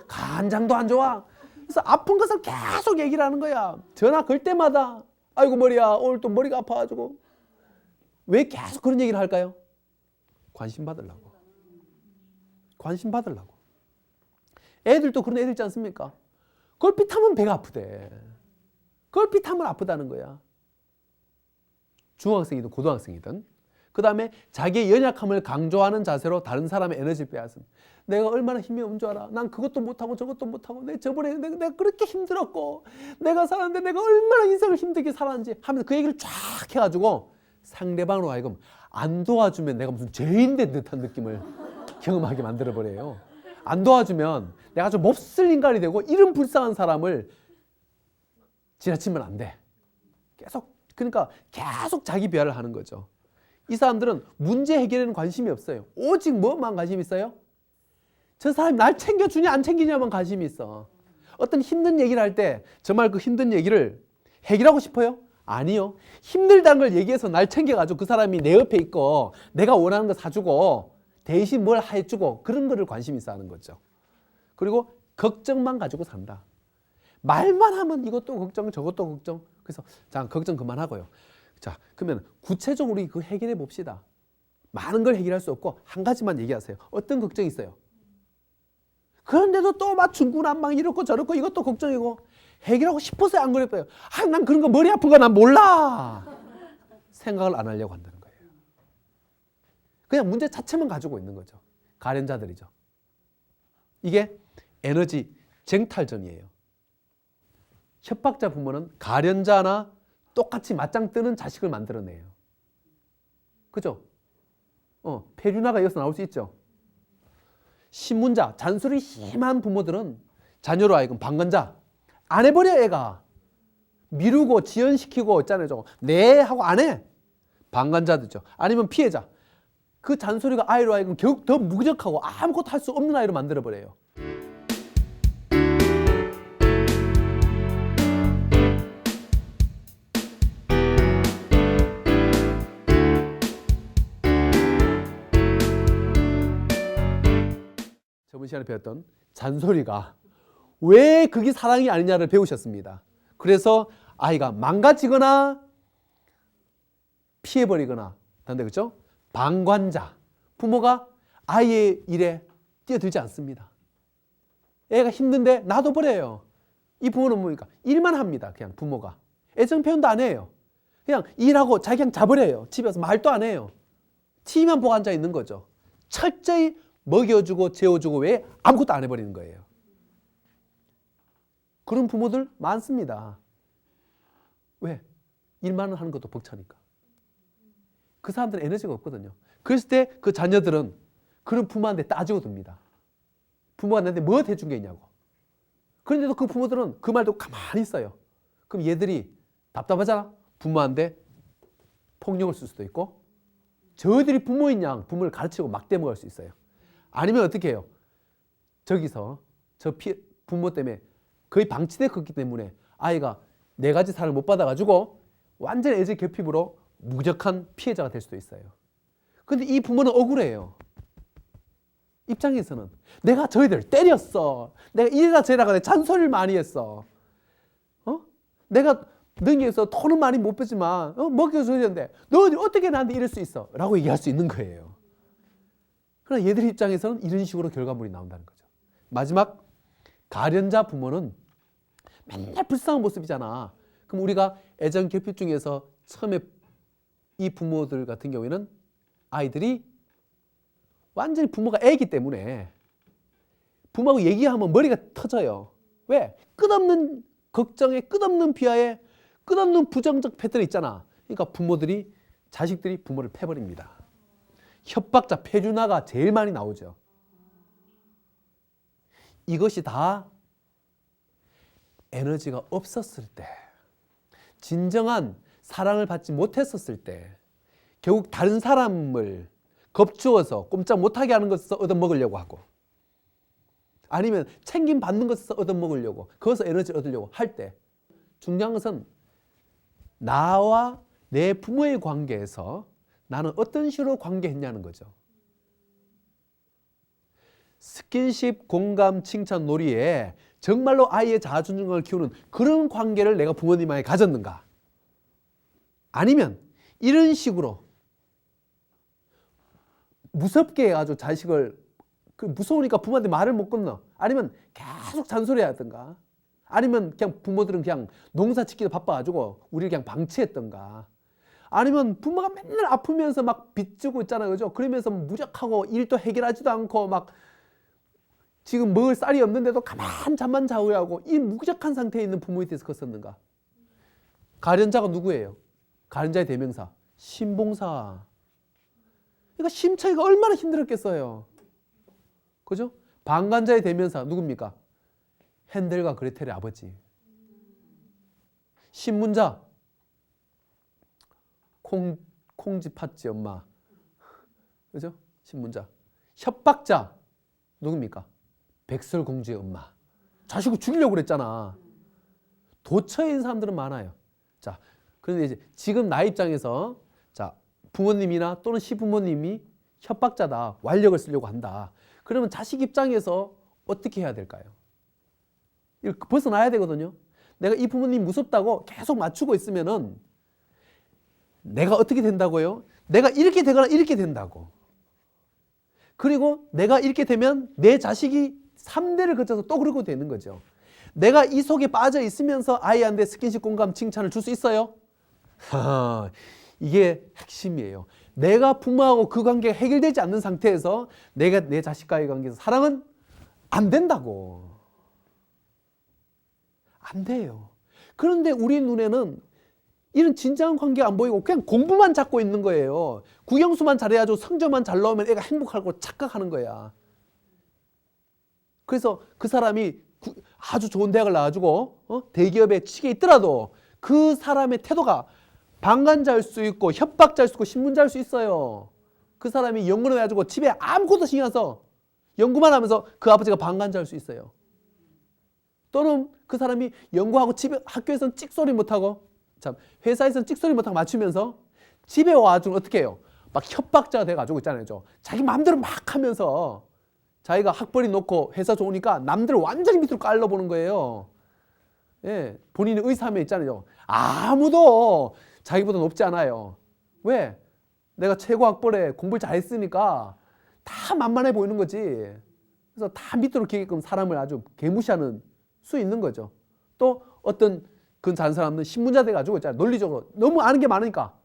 간장도 안 좋아. 그래서 아픈 것을 계속 얘기를 하는 거야. 전화 걸 때마다 아이고 머리야 오늘 또 머리가 아파가지고. 왜 계속 그런 얘기를 할까요? 관심 받으려고. 애들도 그런 애들 있지 않습니까? 걸핏하면 배가 아프대. 걸핏하면 아프다는 거야. 중학생이든 고등학생이든. 그 다음에 자기의 연약함을 강조하는 자세로 다른 사람의 에너지를 빼앗음. 내가 얼마나 힘이 없는 줄 알아. 난 그것도 못하고 저것도 못하고 저번에 내가 그렇게 힘들었고 내가 살았는데 내가 얼마나 인생을 힘들게 살았는지 하면서 그 얘기를 쫙 해가지고 상대방으로 하여금 안 도와주면 내가 무슨 죄인 된 듯한 느낌을 경험하게 만들어버려요. 안 도와주면 내가 좀 몹쓸 인간이 되고 이런 불쌍한 사람을 지나치면 안 돼. 계속 그러니까 계속 자기 비하를 하는 거죠. 이 사람들은 문제 해결에는 관심이 없어요. 오직 뭐만 관심이 있어요? 저 사람이 날 챙겨주냐 안 챙기냐만 관심이 있어. 어떤 힘든 얘기를 할 때 정말 그 힘든 얘기를 해결하고 싶어요? 아니요. 힘들다는 걸 얘기해서 날 챙겨가지고 그 사람이 내 옆에 있고 내가 원하는 거 사주고 대신 뭘 해주고 그런 거를 관심이 있어 하는 거죠. 그리고 걱정만 가지고 산다. 말만 하면 이것도 걱정 저것도 걱정. 그래서 자, 걱정 그만하고요. 자, 그러면 구체적으로 우리 그 해결해 봅시다. 많은 걸 해결할 수 없고 한 가지만 얘기하세요. 어떤 걱정이 있어요? 그런데도 또 막 중구난방 이렇고 저렇고 이것도 걱정이고 해결하고 싶어서 안 그랬어요. 아, 난 그런 거 머리 아픈 거 난 몰라. 생각을 안 하려고 한다는 거예요. 그냥 문제 자체만 가지고 있는 거죠. 가련자들이죠. 이게 에너지 쟁탈전이에요. 협박자 부모는 가련자나 똑같이 맞짱 뜨는 자식을 만들어내요. 그죠? 폐륜화가 이어서 나올 수 있죠. 신문자, 잔소리 심한 부모들은 자녀로 하여금 방관자, 안 해버려 애가. 미루고 지연시키고 있잖아요. 네 하고 안 해. 방관자들죠. 아니면 피해자. 그 잔소리가 아이로 하여금 결국 더 무기력하고 아무것도 할 수 없는 아이로 만들어버려요. 저번 시간에 배웠던 잔소리가 왜 그게 사랑이 아니냐를 배우셨습니다. 그래서 아이가 망가지거나 피해버리거나 한데 그렇죠? 방관자, 부모가 아이의 일에 뛰어들지 않습니다. 애가 힘든데 놔둬버려요. 이 부모는 뭡니까? 일만 합니다. 그냥 부모가. 애정 표현도 안 해요. 그냥 일하고 자기 그냥 자버려요. 집에 와서 말도 안 해요. TV만 보고 앉아 있는 거죠. 철저히 먹여주고 재워주고 왜 아무것도 안 해버리는 거예요. 그런 부모들 많습니다. 왜? 일만 하는 것도 벅차니까. 그 사람들은 에너지가 없거든요. 그랬을 때 그 자녀들은 그런 부모한테 따지고 듭니다. 부모가 나한테 뭐 해준 게 있냐고. 그런데도 그 부모들은 그 말도 가만히 있어요. 그럼 얘들이 답답하잖아. 부모한테 폭력을 쓸 수도 있고 저희들이 부모인 양 부모를 가르치고 막대먹을 수 있어요. 아니면 어떻게 해요? 저기서 부모 때문에 거의 방치됐기 때문에 아이가 네 가지 사랑을 못 받아가지고 완전 애적 결핍으로 무력한 피해자가 될 수도 있어요. 근데 이 부모는 억울해요. 입장에서는 내가 저희들 때렸어. 내가 이래라 저래라 내 잔소리를 많이 했어. 내가 능력에서 돈은 많이 못 벌지만 먹여줘야 되는데 너희들 어떻게 나한테 이럴 수 있어? 라고 얘기할 수 있는 거예요. 그러나 얘들 입장에서는 이런 식으로 결과물이 나온다는 거죠. 마지막 가련자 부모는 맨날 불쌍한 모습이잖아. 그럼 우리가 애정 결핍 중에서 처음에 이 부모들 같은 경우에는 아이들이 완전히 부모가 애기 때문에 부모하고 얘기하면 머리가 터져요. 왜? 끝없는 걱정에 끝없는 비하에 끝없는 부정적 패턴이 있잖아. 그러니까 자식들이 부모를 패버립니다. 협박자, 폐륜화가 제일 많이 나오죠. 이것이 다 에너지가 없었을 때, 진정한 사랑을 받지 못했었을 때, 결국 다른 사람을 겁주어서 꼼짝 못하게 하는 것에서 얻어먹으려고 하고, 아니면 챙김 받는 것에서 얻어먹으려고, 거기서 에너지를 얻으려고 할 때, 중요한 것은 나와 내 부모의 관계에서 나는 어떤 식으로 관계했냐는 거죠. 스킨십, 공감, 칭찬, 놀이에 정말로 아이의 자아존중을 키우는 그런 관계를 내가 부모님에게 가졌는가? 아니면 이런 식으로 무섭게 해가지고 자식을 무서우니까 부모한테 말을 못 건너. 아니면 계속 잔소리하든가. 아니면 그냥 부모들은 그냥 농사 짓기도 바빠가지고 우리를 그냥 방치했던가. 아니면 부모가 맨날 아프면서 막 빚지고 있잖아요. 그죠? 그러면서 무력하고 일도 해결하지도 않고 막 지금 먹을 쌀이 없는데도 가만 잠만 자고 하고 이 무력한 상태에 있는 부모에 대해서 컸었는가? 가련자가 누구예요? 가련자의 대명사. 신봉사. 그러니까 심처이가 얼마나 힘들었겠어요. 그죠? 방관자의 대명사 누굽니까? 헨델과 그레텔의 아버지. 신문자. 콩지 팥지 엄마. 그죠? 신문자. 협박자 누굽니까? 백설공주의 엄마. 자식을 죽이려고 그랬잖아. 도처인 사람들은 많아요. 자, 그런데 이제 지금 나 입장에서 자, 부모님이나 또는 시부모님이 협박자다. 완력을 쓰려고 한다. 그러면 자식 입장에서 어떻게 해야 될까요? 벗어나야 되거든요. 내가 이 부모님 무섭다고 계속 맞추고 있으면은 내가 어떻게 된다고요? 내가 이렇게 되거나 이렇게 된다고. 그리고 내가 이렇게 되면 내 자식이 3대를 거쳐서 또 그러고 되는 거죠. 내가 이 속에 빠져 있으면서 아이한테 스킨십, 공감, 칭찬을 줄 수 있어요? 이게 핵심이에요. 내가 부모하고 그 관계가 해결되지 않는 상태에서 내가 내 자식과의 관계에서 사랑은 안 된다고. 안 돼요. 그런데 우리 눈에는 이런 진정한 관계가 안 보이고 그냥 공부만 잡고 있는 거예요. 국영수만 잘해가지고 성적만 잘 나오면 애가 행복하고 착각하는 거야. 그래서 그 사람이 아주 좋은 대학을 나와가지고 대기업에 취직해 있더라도 그 사람의 태도가 방관자일 수 있고 협박자일 수 있고 신문자일 수 있어요. 그 사람이 연구를 해가지고 집에 아무것도 신경 안 써. 연구만 하면서 그 아버지가 방관자일 수 있어요. 또는 그 사람이 연구하고 집에 학교에서는 찍소리 못하고 참 회사에서는 찍소리 못하고 맞추면서 집에 와가지고 어떻게 해요? 막 협박자가 돼가지고 있잖아요. 자기 마음대로 막 하면서 자기가 학벌이 높고 회사 좋으니까 남들 완전히 밑으로 깔러보는 거예요. 예, 본인의 의사함에 있잖아요. 아무도 자기보다 높지 않아요. 왜? 내가 최고 학벌에 공부를 잘했으니까 다 만만해 보이는 거지. 그래서 다 밑으로 기게끔 사람을 아주 개무시하는 수 있는 거죠. 또 어떤 그 잔 사람은 신문자 돼가지고 있잖아요. 논리적으로 너무 아는 게 많으니까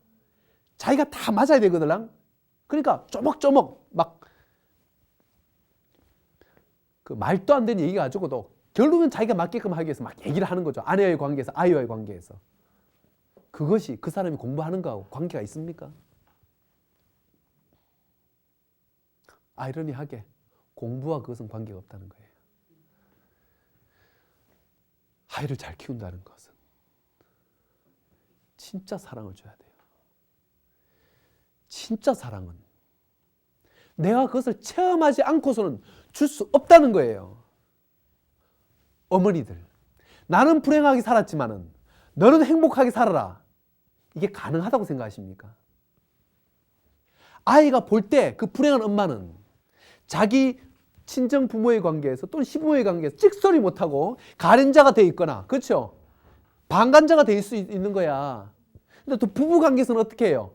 자기가 다 맞아야 되거든. 그러니까 쪼먹쪼먹 막 그 말도 안 되는 얘기 가지고도 결국은 자기가 맞게끔 하기 위해서 막 얘기를 하는 거죠. 아내와의 관계에서, 아이와의 관계에서. 그것이 그 사람이 공부하는 거하고 관계가 있습니까? 아이러니하게 공부와 그것은 관계가 없다는 거예요. 아이를 잘 키운다는 것은 진짜 사랑을 줘야 돼요. 진짜 사랑은 내가 그것을 체험하지 않고서는 줄 수 없다는 거예요. 어머니들, 나는 불행하게 살았지만은 너는 행복하게 살아라. 이게 가능하다고 생각하십니까? 아이가 볼 때 그 불행한 엄마는 자기 친정 부모의 관계에서 또는 시부모의 관계에서 찍소리 못하고 가련자가 돼 있거나, 그렇죠? 방관자가 될 수 있는 거야. 근데 또 부부 관계에서는 어떻게 해요?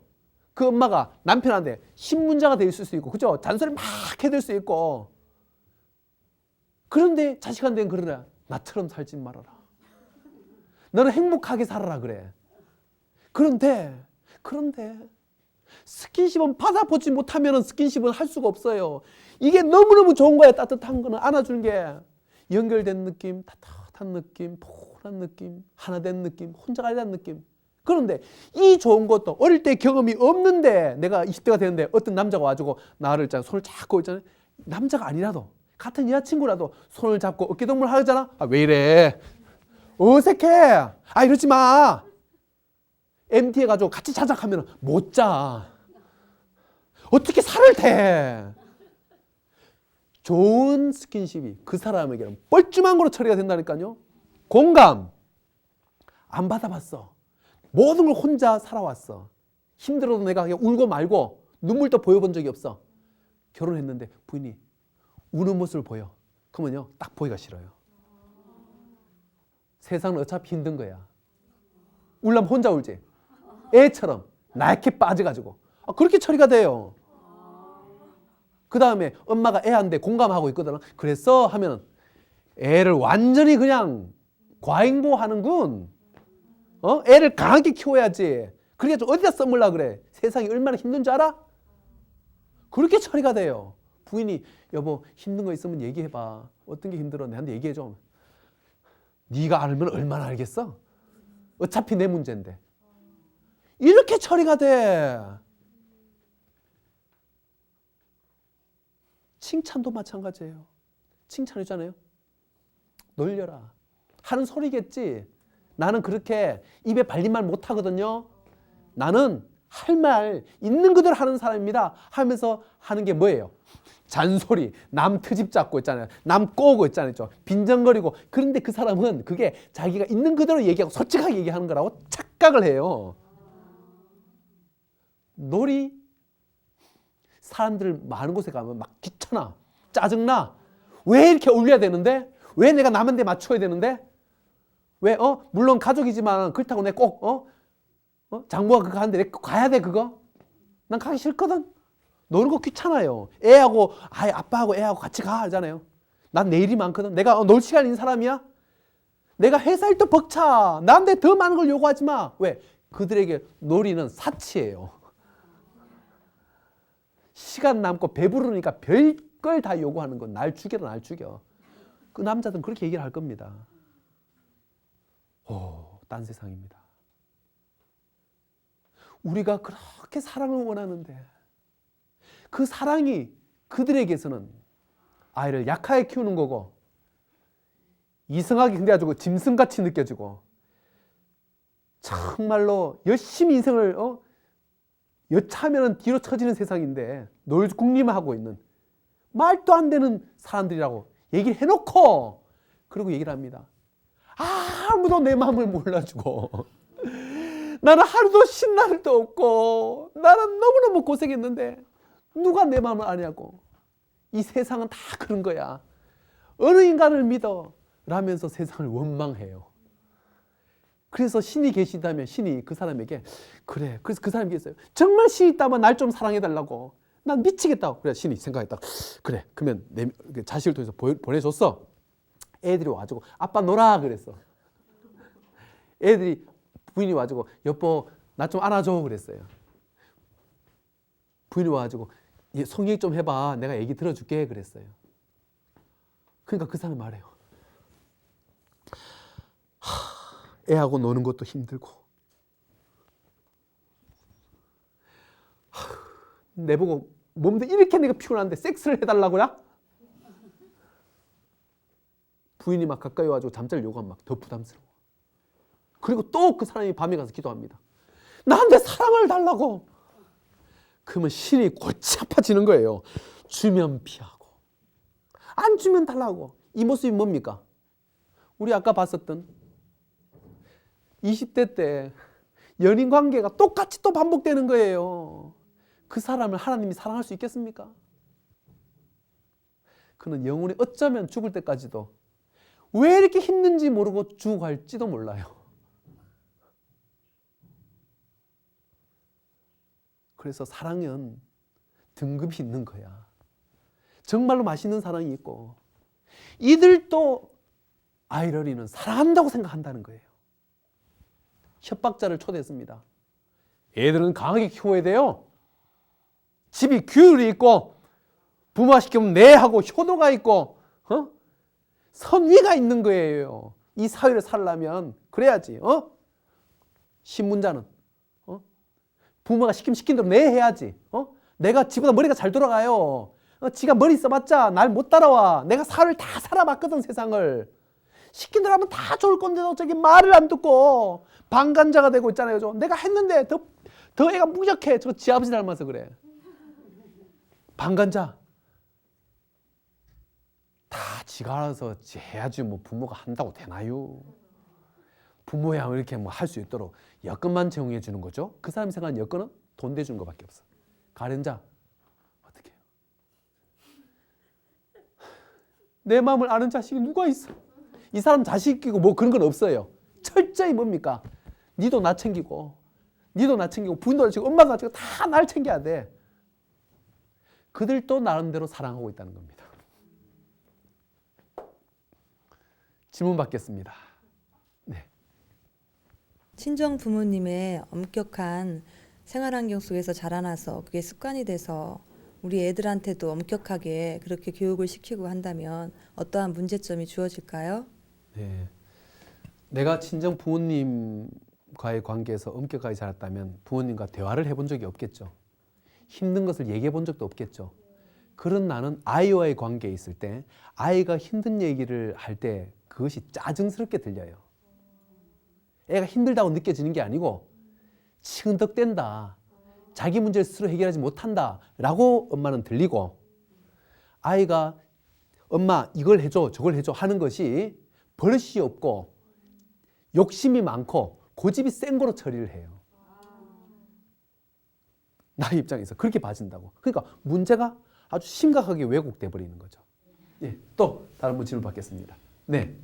그 엄마가 남편한테 신문자가 될 수 있고, 그죠? 잔소리 막 해댈 수 있고. 그런데 자식한테는 그러라. 나처럼 살지 말아라. 너는 행복하게 살아라 그래. 그런데 스킨십은 받아보지 못하면 스킨십은 할 수가 없어요. 이게 너무너무 좋은 거야. 따뜻한 거는 안아주는 게. 연결된 느낌, 따뜻한 느낌, 포근한 느낌, 하나 된 느낌, 혼자가 아니라는 느낌. 그런데 이 좋은 것도 어릴 때 경험이 없는데 내가 20대가 되는데 어떤 남자가 와가지고 나를 손을 잡고 있잖아요. 남자가 아니라도 같은 여자친구라도 손을 잡고 어깨동무를 하잖아. 아, 왜 이래? 어색해. 아, 이러지 마. MT 해가지고 같이 자작하면 못 자. 어떻게 살을 대? 좋은 스킨십이 그 사람에게는 뻘쭘한 거로 처리가 된다니까요. 공감. 안 받아봤어. 모든 걸 혼자 살아왔어. 힘들어도 내가 그냥 울고 말고 눈물도 보여본 적이 없어. 결혼했는데 부인이 우는 모습을 보여. 그러면요, 딱 보기가 싫어요. 세상은 어차피 힘든 거야. 울려면 혼자 울지. 애처럼 날개 빠져가지고. 그렇게 처리가 돼요. 그 다음에 엄마가 애한테 공감하고 있거든. 그랬어? 하면 애를 완전히 그냥 과잉보하는군. 애를 강하게 키워야지. 그러니까 좀 어디다 써물라 그래. 세상이 얼마나 힘든 줄 알아? 그렇게 처리가 돼요. 부인이 여보 힘든 거 있으면 얘기해봐. 어떤 게 힘들어? 내한테 얘기해 줘. 네가 알면 얼마나 알겠어? 어차피 내 문제인데. 이렇게 처리가 돼. 칭찬도 마찬가지예요. 칭찬이잖아요. 놀려라. 하는 소리겠지. 나는 그렇게 입에 발린 말 못하거든요. 나는 할 말 있는 그대로 하는 사람입니다 하면서 하는 게 뭐예요? 잔소리, 남 트집 잡고 있잖아요. 남 꼬고 있잖아요. 빈정거리고. 그런데 그 사람은 그게 자기가 있는 그대로 얘기하고 솔직하게 얘기하는 거라고 착각을 해요. 놀이, 사람들 많은 곳에 가면 막 귀찮아, 짜증나. 왜 이렇게 올려야 되는데? 왜 내가 남한테 맞춰야 되는데? 왜? 물론 가족이지만 그렇다고 내가 꼭 장모가 그거 하는데 내가 가야 돼 그거? 난 가기 싫거든. 노는 거 귀찮아요. 애하고 아빠하고 애하고 같이 가 하잖아요. 난 내일이 많거든. 내가 놀 시간 있는 사람이야? 내가 회사 일도 벅차. 나한테 더 많은 걸 요구하지 마. 왜? 그들에게 놀이는 사치예요. 시간 남고 배부르니까 별걸 다 요구하는 건 날 죽여라 날 죽여. 그 남자들은 그렇게 얘기를 할 겁니다. 딴 세상입니다. 우리가 그렇게 사랑을 원하는데 그 사랑이 그들에게서는 아이를 약하게 키우는 거고 이성하게 근데가지고 짐승같이 느껴지고 정말로 열심히 인생을 여차하면 뒤로 처지는 세상인데 놀 궁리만 있는 말도 안 되는 사람들이라고 얘기를 해놓고 그리고 얘기를 합니다. 아무도 내 마음을 몰라주고 나는 하루도 쉰 날도 없고 나는 너무너무 고생했는데 누가 내 마음을 아냐고. 이 세상은 다 그런 거야. 어느 인간을 믿어 라면서 세상을 원망해요. 그래서 신이 계시다면 신이 그 사람에게 그래. 그래서 그 사람이 있어요. 정말 신이 있다면 날 좀 사랑해달라고. 난 미치겠다고. 그래 신이 생각했다. 그래 그러면 내 자식을 통해서 보내줬어. 애들이 와가지고 아빠 놀아 그랬어. 애들이 부인이 와가지고 여보 나 좀 안아줘 그랬어요. 부인이 와가지고 성 얘기 좀 해봐. 내가 얘기 들어줄게 그랬어요. 그러니까 그 사람이 말해요. 애하고 노는 것도 힘들고 내보고 몸도 이렇게 내가 피곤한데 섹스를 해달라고요? 부인이 막 가까이 와가지고 잠자리를 요구하면 막 더 부담스러워. 그리고 또 그 사람이 밤에 가서 기도합니다. 나한테 사랑을 달라고. 그러면 신이 골치 아파지는 거예요. 주면 피하고 안 주면 달라고. 이 모습이 뭡니까? 우리 아까 봤었던 20대 때 연인 관계가 똑같이 또 반복되는 거예요. 그 사람을 하나님이 사랑할 수 있겠습니까? 그는 영혼이 어쩌면 죽을 때까지도 왜 이렇게 힘든지 모르고 죽어갈지도 몰라요. 그래서 사랑은 등급이 있는 거야. 정말로 맛있는 사랑이 있고 이들도 아이러니는 사랑한다고 생각한다는 거예요. 협박자를 초대했습니다. 애들은 강하게 키워야 돼요. 집이 규율이 있고 부모가 시키면 네 하고 효도가 있고 선위가 있는 거예요. 이 사회를 살려면 그래야지. 신문자는 부모가 시킨 대로 네 해야지. 내가 지보다 머리가 잘 돌아가요. 지가 머리 써봤자 날 못 따라와. 내가 사회를 다 살아봤거든 세상을. 시킨 대로 하면 다 좋을 건데도 저기 말을 안 듣고 방관자가 되고 있잖아요. 내가 했는데 더 애가 무적해. 저 지 아버지 닮아서 그래. 방관자. 다 지가 알아서 해야지 뭐 부모가 한다고 되나요? 부모야 이렇게 뭐 할 수 있도록 여건만 제공해 주는 거죠. 그 사람이 생각하는 여건은 돈 대주는 것밖에 없어. 가련자 어떻게 해요? 내 마음을 아는 자식이 누가 있어? 이 사람 자식이고 뭐 그런 건 없어요. 철저히 뭡니까? 니도 나 챙기고 부인도 나 챙기고 엄마도 나 챙기고 다 날 챙겨야 돼. 그들도 나름대로 사랑하고 있다는 겁니다. 질문 받겠습니다. 네. 친정 부모님의 엄격한 생활 환경 속에서 자라나서 그게 습관이 돼서 우리 애들한테도 엄격하게 그렇게 교육을 시키고 한다면 어떠한 문제점이 주어질까요? 네. 내가 친정 부모님과의 관계에서 엄격하게 자랐다면 부모님과 대화를 해본 적이 없겠죠. 힘든 것을 얘기해 본 적도 없겠죠. 그런 나는 아이와의 관계에 있을 때 아이가 힘든 얘기를 할 때 그것이 짜증스럽게 들려요. 애가 힘들다고 느껴지는 게 아니고 치근덕댄다. 자기 문제를 스스로 해결하지 못한다라고 엄마는 들리고, 아이가 엄마 이걸 해줘 저걸 해줘 하는 것이 버릇이 없고 욕심이 많고 고집이 센 거로 처리를 해요. 나의 입장에서 그렇게 봐진다고. 그러니까 문제가 아주 심각하게 왜곡돼 버리는 거죠. 예, 또 다른 분 질문 받겠습니다. 네.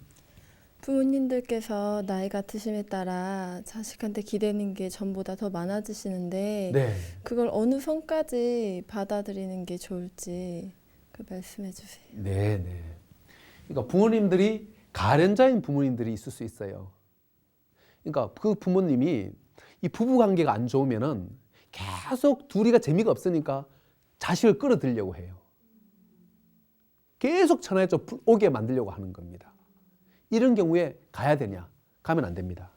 부모님들께서 나이가 드심에 따라 자식한테 기대는 게 전보다 더 많아지시는데 네. 그걸 어느 선까지 받아들이는 게 좋을지 그 말씀해 주세요. 네, 네. 그러니까 부모님들이 가련자인 부모님들이 있을 수 있어요. 그러니까 그 부모님이 이 부부 관계가 안 좋으면은 계속 둘이가 재미가 없으니까 자식을 끌어들이려고 해요. 계속 천하에 오게 만들려고 하는 겁니다. 이런 경우에 가야 되냐? 가면 안 됩니다.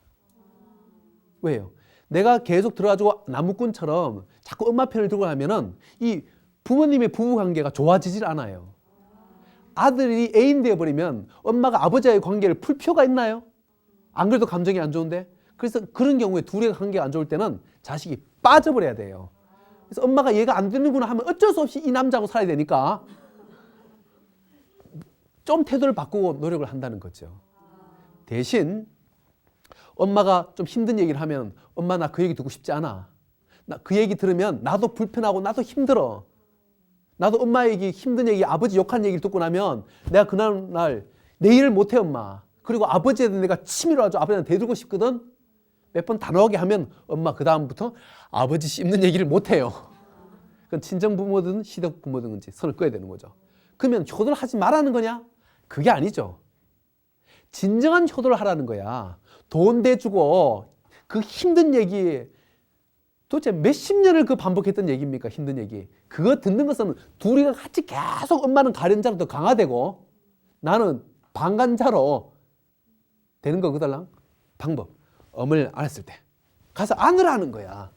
왜요? 내가 계속 들어가지고 나무꾼처럼 자꾸 엄마 편을 들고 하면은 이 부모님의 부부 관계가 좋아지질 않아요. 아들이 애인 되어버리면 엄마가 아버지와의 관계를 풀 필요가 있나요? 안 그래도 감정이 안 좋은데? 그래서 그런 경우에 둘의 관계가 안 좋을 때는 자식이 빠져버려야 돼요. 그래서 엄마가 얘가 안 되는구나 하면 어쩔 수 없이 이 남자하고 살아야 되니까 좀 태도를 바꾸고 노력을 한다는 거죠. 대신 엄마가 좀 힘든 얘기를 하면 엄마 나 그 얘기 듣고 싶지 않아. 나 그 얘기 들으면 나도 불편하고 나도 힘들어. 나도 엄마 얘기 힘든 얘기 아버지 욕한 얘기를 듣고 나면 내가 그날 내 일을 못해 엄마. 그리고 아버지에 대해 내가 치밀어 가지고 아버지한테 대들고 싶거든. 몇 번 단호하게 하면 엄마 그 다음부터 아버지 씹는 얘기를 못해요. 그건 친정 부모든 시댁 부모든지 선을 끄어야 되는 거죠. 그러면 효도를 하지 말라는 거냐? 그게 아니죠. 진정한 효도를 하라는 거야. 돈 대주고 그 힘든 얘기 도대체 몇십 년을 그 반복했던 얘기입니까? 힘든 얘기. 그거 듣는 것은 둘이가 같이 계속 엄마는 가련자로 더 강화되고 나는 방관자로 되는 거거든. 방법. 엄을 안았을 때 가서 안으라는 거야.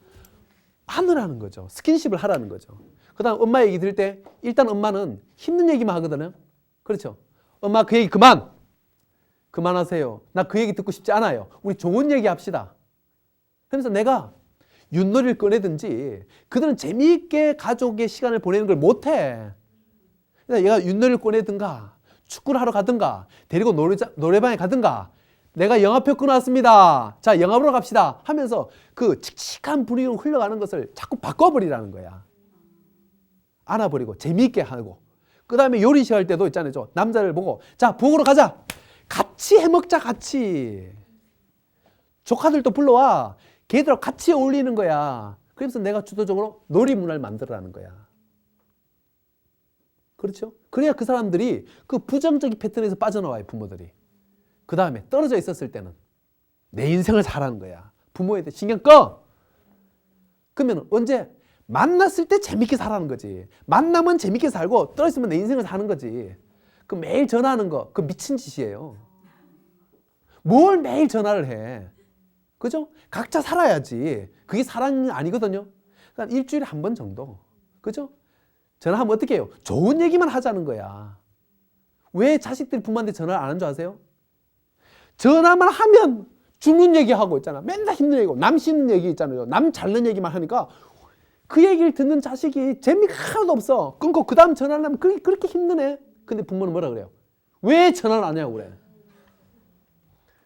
안으라는 거죠. 스킨십을 하라는 거죠. 그 다음 엄마 얘기 들을 때 일단 엄마는 힘든 얘기만 하거든요. 그렇죠. 엄마 그 얘기 그만하세요. 나 그 얘기 듣고 싶지 않아요. 우리 좋은 얘기 합시다. 그래서 내가 윷놀이를 꺼내든지 그들은 재미있게 가족의 시간을 보내는 걸 못해. 그래서 얘가 윷놀이를 꺼내든가 축구를 하러 가든가 데리고 노래방에 가든가 내가 영화표 끊어왔습니다. 자 영화 보러 갑시다 하면서 그 칙칙한 분위기로 흘러가는 것을 자꾸 바꿔버리라는 거야. 안아버리고 재미있게 하고 그 다음에 요리 시할 때도 있잖아요. 남자를 보고 자 부엌으로 가자. 같이 해먹자 같이. 조카들도 불러와. 걔들하고 같이 어울리는 거야. 그래서 내가 주도적으로 놀이 문화를 만들어라는 거야. 그렇죠? 그래야 그 사람들이 그 부정적인 패턴에서 빠져나와요. 부모들이. 그 다음에 떨어져 있었을 때는 내 인생을 살아는 거야. 부모에 대해 신경 꺼. 그러면 언제? 만났을 때 재밌게 살아는 거지. 만나면 재밌게 살고 떨어졌으면 내 인생을 사는 거지. 그 매일 전화하는 거, 그 미친 짓이에요. 뭘 매일 전화를 해. 그죠? 각자 살아야지. 그게 사랑이 아니거든요. 그러니까 일주일에 한 번 정도. 그죠? 전화하면 어떻게 해요? 좋은 얘기만 하자는 거야. 왜 자식들이 부모한테 전화를 안 하는 줄 아세요? 전화만 하면 죽는 얘기하고 있잖아. 맨날 힘든 얘기고 남 씹는 얘기 있잖아요. 남 잘는 얘기만 하니까 그 얘기를 듣는 자식이 재미가 하나도 없어. 끊고 그 다음 전화를 하면 그렇게 힘드네. 근데 부모는 뭐라 그래요? 왜 전화를 안 하냐고 그래.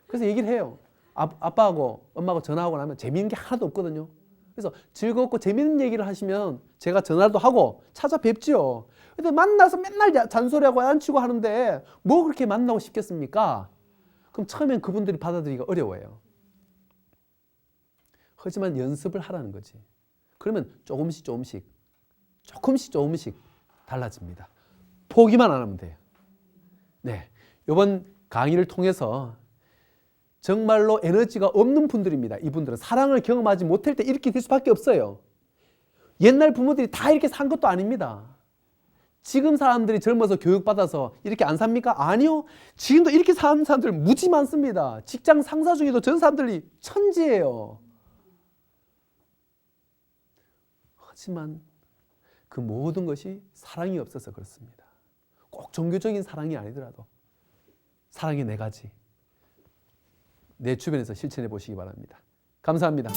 그래서 얘기를 해요. 아빠하고 엄마하고 전화하고 나면 재미있는 게 하나도 없거든요. 그래서 즐겁고 재미있는 얘기를 하시면 제가 전화도 하고 찾아뵙지요. 근데 만나서 맨날 잔소리하고 얀치고 하는데 뭐 그렇게 만나고 싶겠습니까? 그럼 처음엔 그분들이 받아들이기가 어려워요. 하지만 연습을 하라는 거지. 그러면 조금씩 달라집니다. 포기만 안 하면 돼요. 네, 이번 강의를 통해서 정말로 에너지가 없는 분들입니다. 이분들은 사랑을 경험하지 못할 때 이렇게 될 수밖에 없어요. 옛날 부모들이 다 이렇게 산 것도 아닙니다. 지금 사람들이 젊어서 교육받아서 이렇게 안 삽니까? 아니요. 지금도 이렇게 사는 사람들 무지 많습니다. 직장 상사 중에도 전 사람들이 천지예요. 하지만 그 모든 것이 사랑이 없어서 그렇습니다. 꼭 종교적인 사랑이 아니더라도 사랑의 네 가지 내 주변에서 실천해 보시기 바랍니다. 감사합니다.